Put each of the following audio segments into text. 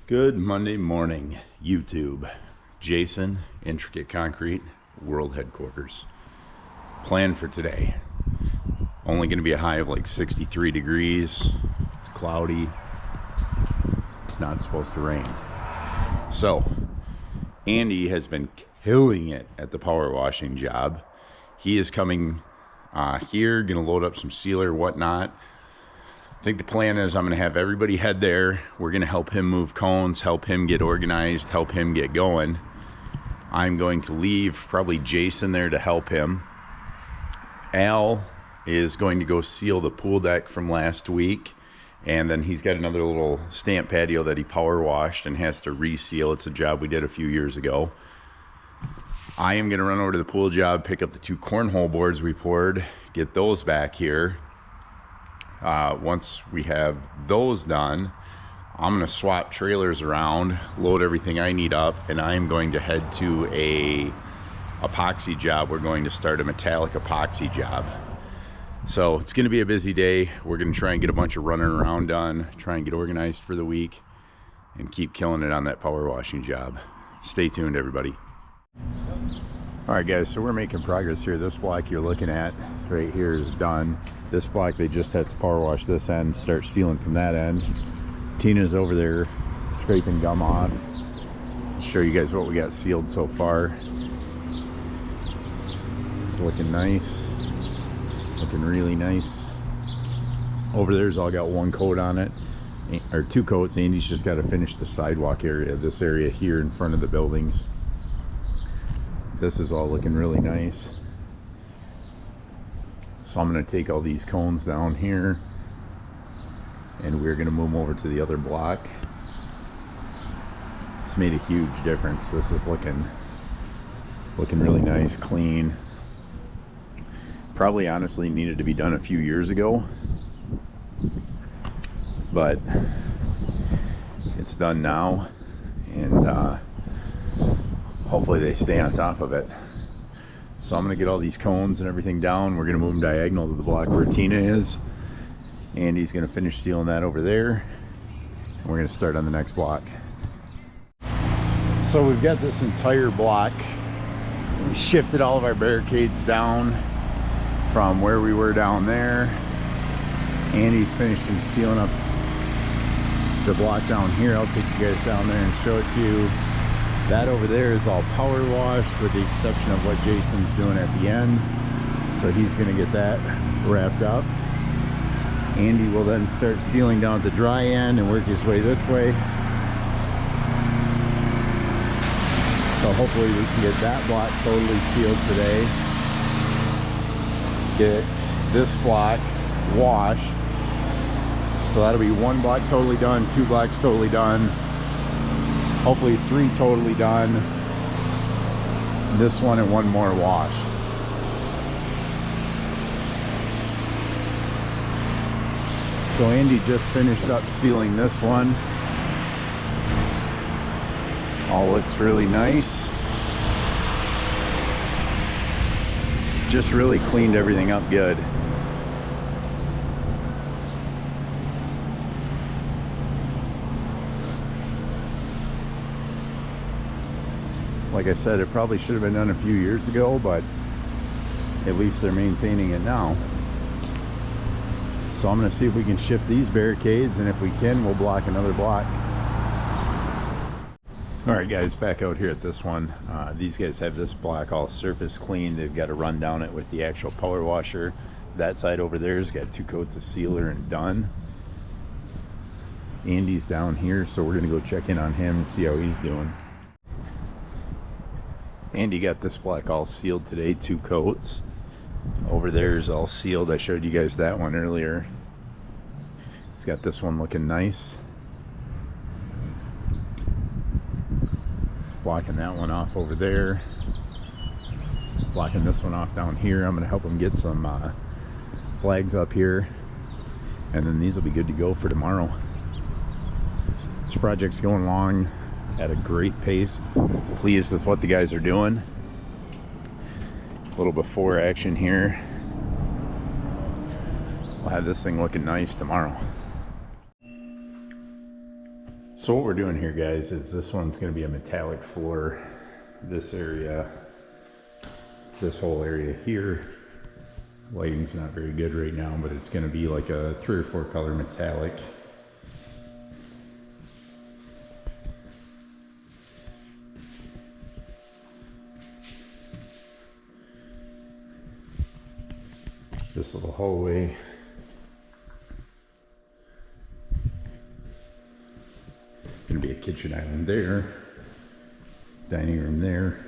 Good Monday morning, YouTube. Jason, Intricate Concrete, World Headquarters. Plan for today. Only going to be a high of like 63 degrees. It's cloudy. It's not supposed to rain. So, Andy has been killing it at the power washing job. He is coming here, going to load up some sealer, whatnot. I think the plan is I'm going to have everybody head there. We're going to help him move cones, help him get organized, help him get going. I'm going to leave probably Jason there to help him. Al is going to go seal the pool deck from last week. And then he's got another little stamp patio that he power washed and has to reseal. It's a job we did a few years ago. I am going to run over to the pool job, pick up the 2 cornhole boards we poured, get those back here. Once we have those done, I'm going to swap trailers around, load everything I need up, and I'm going to head to a epoxy job. We're going to start a metallic epoxy job. So it's going to be a busy day. We're going to try and get a bunch of running around done, try and get organized for the week, and keep killing it on that power washing job. Stay tuned, everybody. All right, guys, so we're making progress here. This block you're looking at right here is done. This block, they just had to power wash this end, start sealing from that end. Tina's over there scraping gum off. I'll show you guys what we got sealed so far. This is looking nice, looking really nice. Over there's all got 1 coat on it, or 2 coats. Andy's just got to finish the sidewalk area, this area here in front of the buildings. This is all looking really nice. So I'm going to take all these cones down here and we're going to move them over to the other block. It's made a huge difference. This is looking really nice, clean. Probably honestly needed to be done a few years ago, but it's done now, and hopefully they stay on top of it. So I'm going to get all these cones and everything down. We're going to move them diagonal to the block where Tina is. Andy's going to finish sealing that over there. And we're going to start on the next block. So we've got this entire block. We shifted all of our barricades down from where we were down there. Andy's finishing sealing up the block down here. I'll take you guys down there and show it to you. That over there is all power washed with the exception of what Jason's doing at the end. So he's going to get that wrapped up. Andy will then start sealing down at the dry end and work his way this way. So hopefully we can get that block totally sealed today. Get this block washed. So that'll be 1 block totally done, 2 blocks totally done. Hopefully 3 totally done. This one and 1 more washed. So Andy just finished up sealing this one. All looks really nice. Just really cleaned everything up good. Like I said, it probably should have been done a few years ago, but at least they're maintaining it now. So I'm going to see if we can shift these barricades, and if we can, we'll block another block. All right, guys, back out here at this one. These guys have this block all surface clean. They've got to run down it with the actual power washer. That side over there has got 2 coats of sealer and done. Andy's down here, so we're going to go check in on him and see how he's doing. Andy got this block all sealed today, 2 coats. Over there is all sealed. I showed you guys that one earlier. He's got this one looking nice. Blocking that one off over there. Blocking this one off down here. I'm going to help him get some flags up here. And then these will be good to go for tomorrow. This project's going along at a great pace. Pleased with what the guys are doing. A little before action here. We'll have this thing looking nice tomorrow. So what we're doing here, guys, is this one's going to be a metallic floor. This area, this whole area here, lighting's not very good right now, but it's going to be like a 3 or 4 color metallic. This little hallway. Gonna be a kitchen island there, dining room there.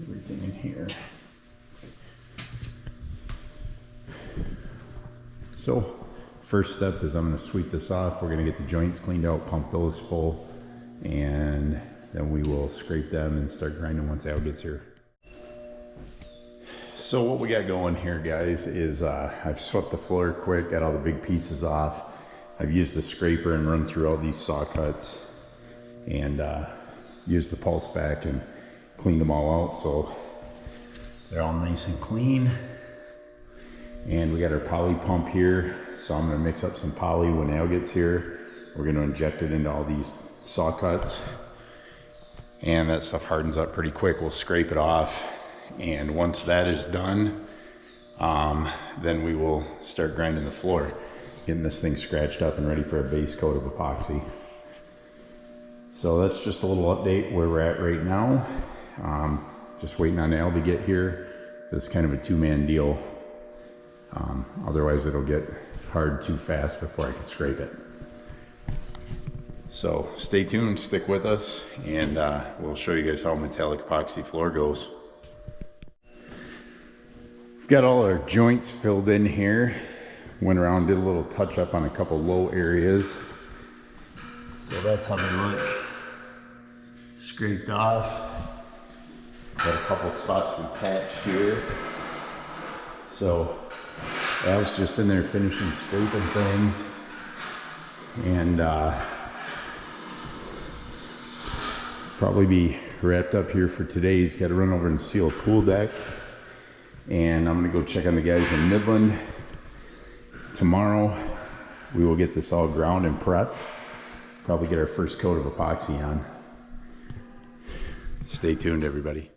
Everything in here. So, first step is I'm gonna sweep this off. We're gonna get the joints cleaned out, pump those full, and then we will scrape them and start grinding once Al gets here. So what we got going here, guys, is I've swept the floor quick, got all the big pieces off. I've used the scraper and run through all these saw cuts and used the pulse vac and cleaned them all out so they're all nice and clean. And we got our poly pump here, so I'm gonna mix up some poly when Al gets here. We're gonna inject it into all these saw cuts, and that stuff hardens up pretty quick. We'll scrape it off, and once that is done, then we will start grinding the floor, getting this thing scratched up and ready for a base coat of epoxy. So that's just a little update where we're at right now. Just waiting on Al to get here. It's kind of a two-man deal. Otherwise it'll get hard too fast before I can scrape it. So stay tuned, stick with us, and we'll show you guys how metallic epoxy floor goes. We've got all our joints filled in here. Went around, did a little touch up on a couple low areas. So that's how they look. Scraped off. Got a couple spots we patched here. So Al's just in there finishing scraping things. And probably be wrapped up here for today. He's got to run over and seal a pool deck. And I'm gonna go check on the guys in Midland. Tomorrow, we will get this all ground and prepped. Probably get our first coat of epoxy on. Stay tuned, everybody.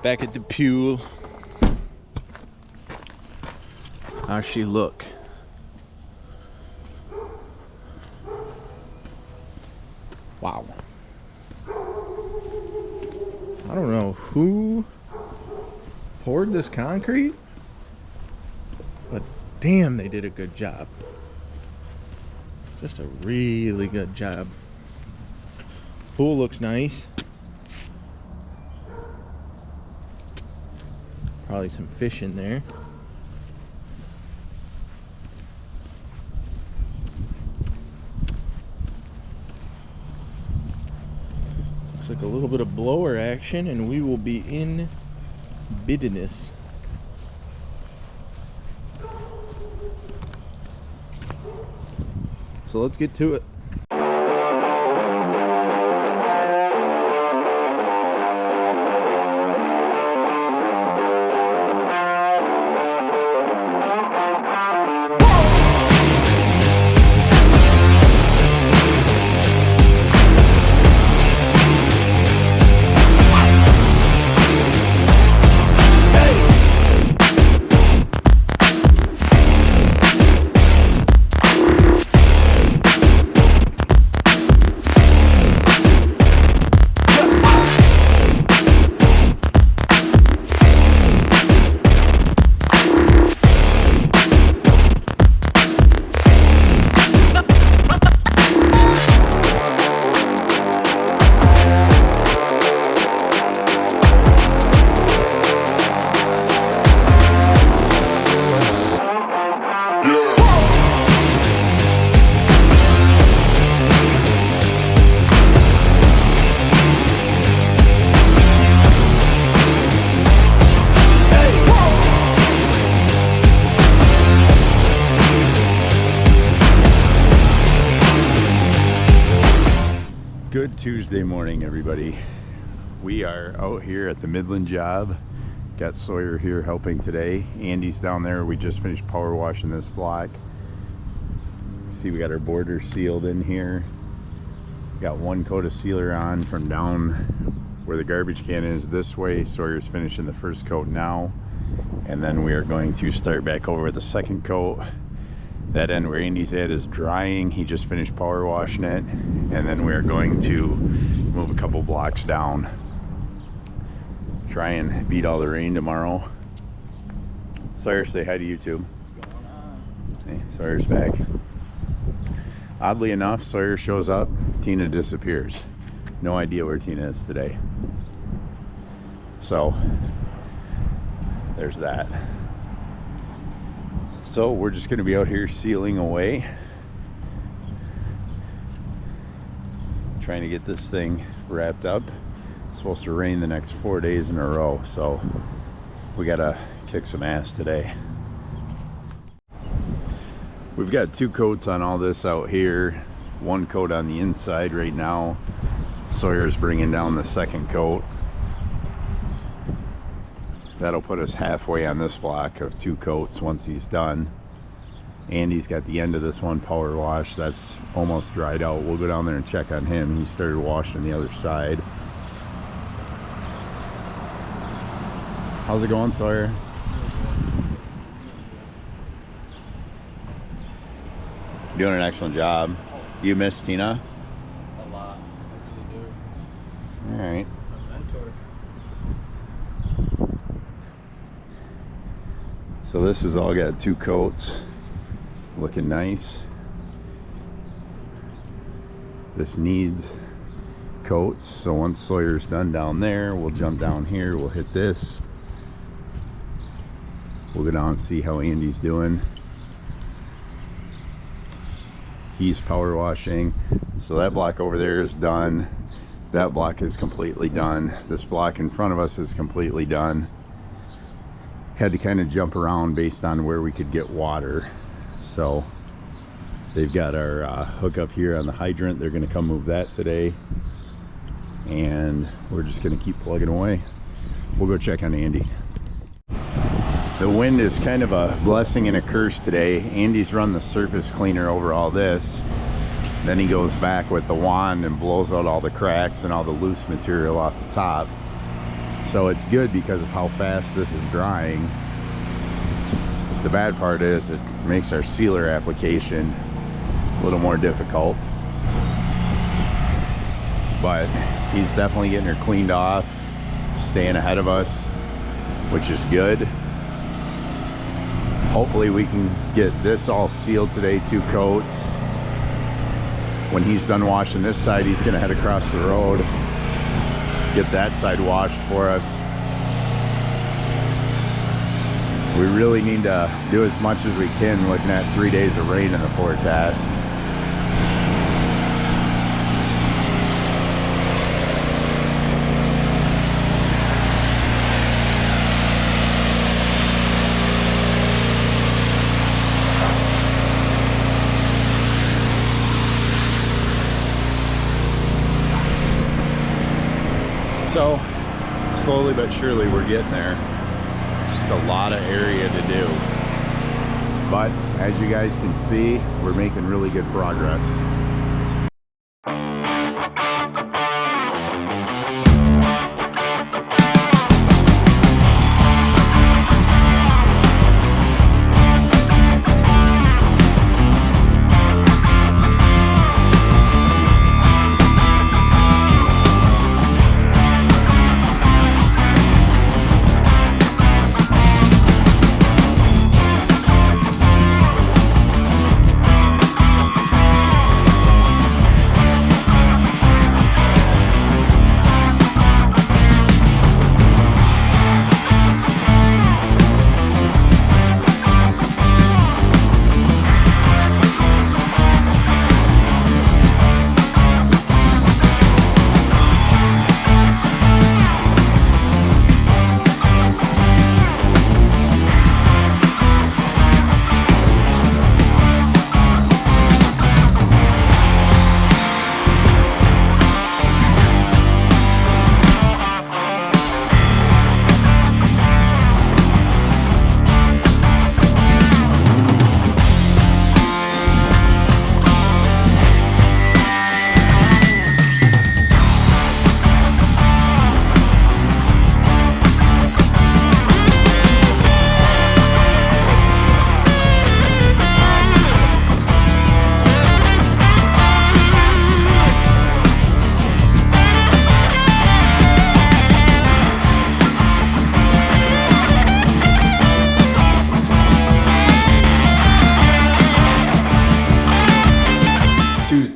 Back at the pool. How's she look? Wow. I don't know who poured this concrete, but damn, they did a good job. Just a really good job. Pool looks nice. Probably some fish in there. Looks like a little bit of blower action, and we will be in business. So let's get to it. Good Tuesday morning, everybody. We are out here at the Midland job. Got Sawyer here helping today. Andy's down there. We just finished power washing this block. See, we got our border sealed in here. Got one coat of sealer on from down where the garbage can is this way. Sawyer's finishing the first coat now. And then we are going to start back over with the second coat. That end where Andy's at is drying. He just finished power washing it. And then we are going to move a couple blocks down. Try and beat all the rain tomorrow. Sawyer, say hi to YouTube. What's going on? Hey, Sawyer's back. Oddly enough, Sawyer shows up, Tina disappears. No idea where Tina is today. So, there's that. So, we're just going to be out here sealing away. Trying to get this thing wrapped up. It's supposed to rain the next 4 days in a row, so we gotta kick some ass today. We've got two coats on all this out here. One coat on the inside right now. Sawyer's bringing down the second coat. That'll put us halfway on this block of two coats once he's done. Andy's got the end of this one power wash. That's almost dried out. We'll go down there and check on him. He started washing the other side. How's it going, Sawyer? Doing an excellent job. Do you miss Tina? A lot. I really do. All right. A mentor. So this has all got two coats. Looking nice. This needs coats. So once Sawyer's done down there, we'll jump down here. We'll hit this. We'll go down and see how Andy's doing. He's power washing. So that block over there is done. That block is completely done. This block in front of us is completely done. Had to kind of jump around based on where we could get water. So they've got our hookup here on the hydrant. They're going to come move that today. And we're just going to keep plugging away. We'll go check on Andy. The wind is kind of a blessing and a curse today. Andy's run the surface cleaner over all this. Then he goes back with the wand and blows out all the cracks and all the loose material off the top. So it's good because of how fast this is drying. The bad part is it makes our sealer application a little more difficult. But he's definitely getting her cleaned off, staying ahead of us, which is good. Hopefully we can get this all sealed today, two coats. When he's done washing this side, he's gonna head across the road, get that side washed for us. We really need to do as much as we can, looking at 3 days of rain in the forecast. So, slowly but surely we're getting there. Just a lot of area to do. But, as you guys can see, we're making really good progress.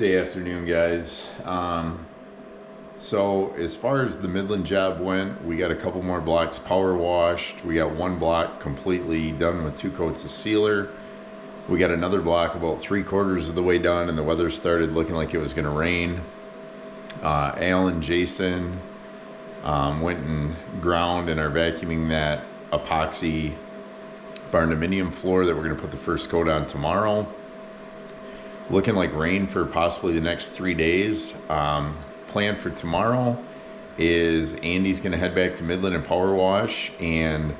Tuesday afternoon, guys. So as far as the Midland job went, we got a couple more blocks power washed. We got one block completely done with 2 coats of sealer. We got another block about 3/4 of the way done, and the weather started looking like it was going to rain. Al and Jason went and ground and are vacuuming that epoxy barndominium floor that we're going to put the first coat on tomorrow. Looking like rain for possibly the next 3 days. Plan for tomorrow is Andy's going to head back to Midland and power wash, and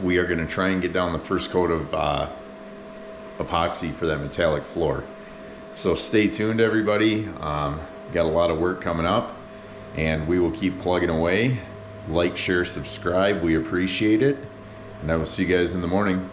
we are going to try and get down the first coat of epoxy for that metallic floor. So stay tuned, everybody. Got a lot of work coming up, and we will keep plugging away. Like, share, subscribe. We appreciate it, and I will see you guys in the morning.